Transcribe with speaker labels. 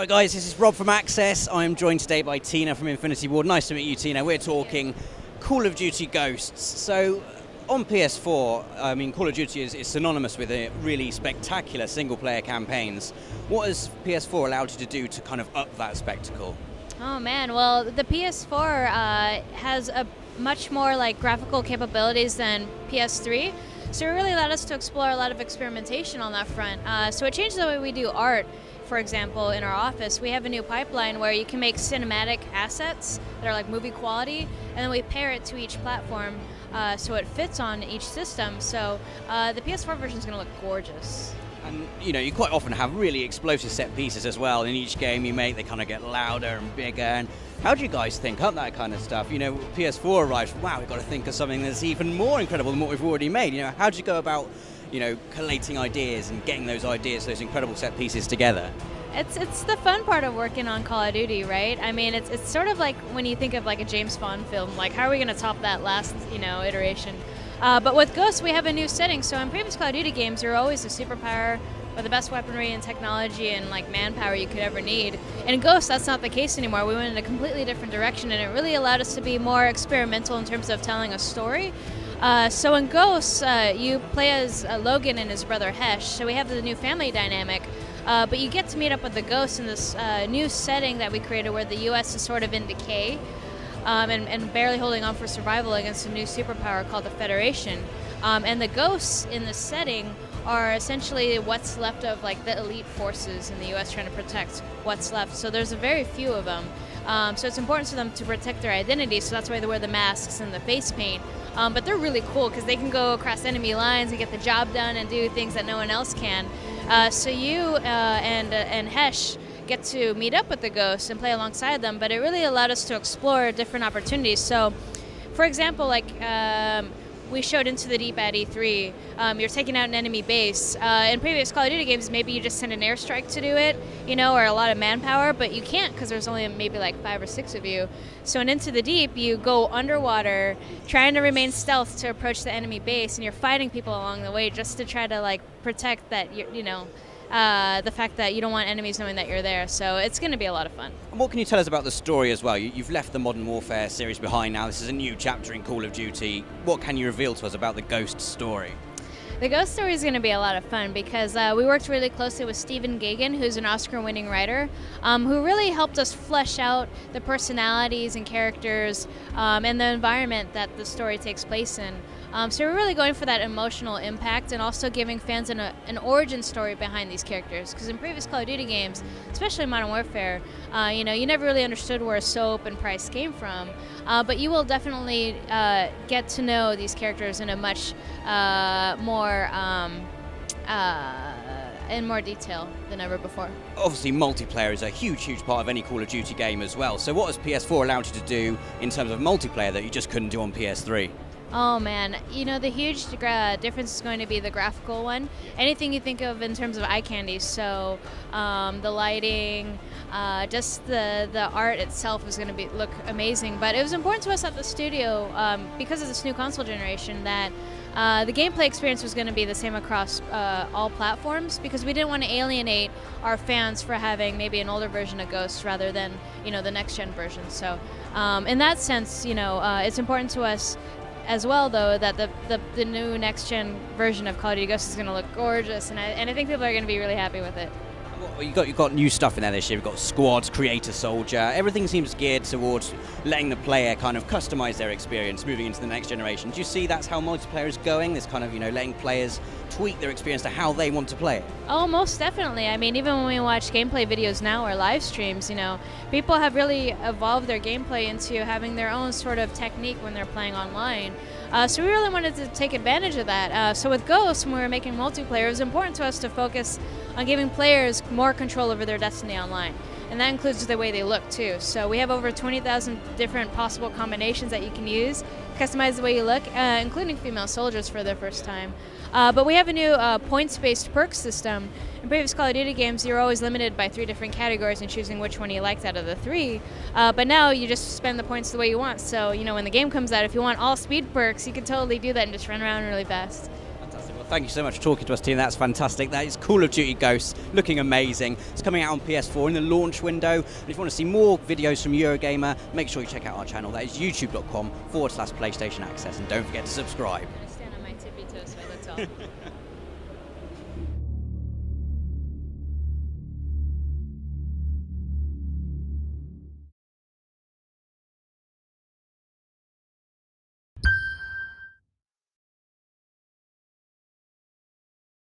Speaker 1: Hi guys, this is Rob from Access. I'm joined today by Tina from Infinity Ward. Nice to meet you, Tina. We're talking Call of Duty Ghosts. So on PS4, I mean, Call of Duty is synonymous with a really spectacular single-player campaigns. What has PS4 allowed you to do to kind of up that spectacle?
Speaker 2: Oh man, well the PS4 has a much more like graphical capabilities than PS3, so it really allowed us to explore a lot of experimentation on that front. So it changed the way we do art. For example, in our office, we have a new pipeline where you can make cinematic assets that are like movie quality, and then we pair it to each platform so it fits on each system. So the PS4 version is going to look gorgeous.
Speaker 1: And you know, you quite often have really explosive set pieces as well. In each game you make, they kind of get louder and bigger. And how do you guys think up that kind of stuff? You know, PS4 arrives, wow, we've got to think of something that's even more incredible than what we've already made. You know, how do you go about, you know, collating ideas and getting those ideas, those incredible set pieces together?
Speaker 2: It's the fun part of working on Call of Duty, right? I mean, it's sort of like when you think of like a James Bond film, like how are we going to top that last, iteration? But with Ghosts, we have a new setting. So in previous Call of Duty games, you're always a superpower with the best weaponry and technology and like manpower you could ever need. And in Ghosts, that's not the case anymore. We went in a completely different direction, and it really allowed us to be more experimental in terms of telling a story. So in Ghosts, you play as Logan and his brother Hesh. So we have the new family dynamic. But you get to meet up with the Ghosts in this new setting that we created where the U.S. is sort of in decay. And barely holding on for survival against a new superpower called the Federation. And the Ghosts in this setting are essentially what's left of like the elite forces in the U.S. trying to protect what's left. So there's a very few of them. So it's important for them to protect their identity, so that's why they wear the masks and the face paint. But they're really cool because they can go across enemy lines and get the job done and do things that no one else can. So you and Hesh get to meet up with the Ghosts and play alongside them, but it really allowed us to explore different opportunities. So, for example, like we showed Into the Deep at E3, you're taking out an enemy base. In previous Call of Duty games, maybe you just send an airstrike to do it, or a lot of manpower, but you can't because there's only maybe like 5 or 6 of you. So in Into the Deep, you go underwater, trying to remain stealth to approach the enemy base, and you're fighting people along the way just to try to like protect that, the fact that you don't want enemies knowing that you're there. So it's going to be a lot of fun.
Speaker 1: And what can you tell us about the story as well? You've left the Modern Warfare series behind now. This is a new chapter in Call of Duty. What can you reveal to us about the Ghost story?
Speaker 2: The Ghost story is going to be a lot of fun because we worked really closely with Stephen Gaghan, who's an Oscar-winning writer, who really helped us flesh out the personalities and characters and the environment that the story takes place in. So we're really going for that emotional impact and also giving fans an origin story behind these characters. Because in previous Call of Duty games, especially Modern Warfare, you never really understood where Soap and Price came from. But you will definitely get to know these characters in a much more in more detail than ever before.
Speaker 1: Obviously, multiplayer is a huge part of any Call of Duty game as well. So what has PS4 allowed you to do in terms of multiplayer that you just couldn't do on PS3?
Speaker 2: Oh man, the huge difference is going to be the graphical one. Anything you think of in terms of eye candy, so the lighting, just the art itself is going to look amazing. But it was important to us at the studio, because of this new console generation, that the gameplay experience was going to be the same across all platforms, because we didn't want to alienate our fans for having maybe an older version of Ghosts rather than the next gen version. So in that sense, it's important to us as well, though, that the new next-gen version of Call of Duty Ghosts is going to look gorgeous, and I think people are going to be really happy with it.
Speaker 1: Well, you've got new stuff in there this year. We've got squads, creator soldier. Everything seems geared towards letting the player kind of customize their experience moving into the next generation. Do you see that's how multiplayer is going? This kind of, letting players tweak their experience to how they want to play it?
Speaker 2: Oh, most definitely. I mean, even when we watch gameplay videos now or live streams, people have really evolved their gameplay into having their own sort of technique when they're playing online. So we really wanted to take advantage of that. So with Ghosts, when we were making multiplayer, it was important to us to focus on giving players more control over their destiny online. And that includes the way they look, too. So we have over 20,000 different possible combinations that you can use, customize the way you look, including female soldiers for their first time. But we have a new points-based perk system. In previous Call of Duty games, you're always limited by 3 different categories and choosing which one you liked out of the 3. But now you just spend the points the way you want. So, when the game comes out, if you want all speed perks, you can totally do that and just run around really fast.
Speaker 1: Fantastic. Well, Thank you so much for talking to us, team. That's fantastic. That is Call of Duty Ghosts, looking amazing. It's coming out on PS4 in the launch window. And if you want to see more videos from Eurogamer, make sure you check out our channel. That is youtube.com/PlayStation Access. And don't forget to subscribe.
Speaker 2: I stand on my tippy toes, so that's all.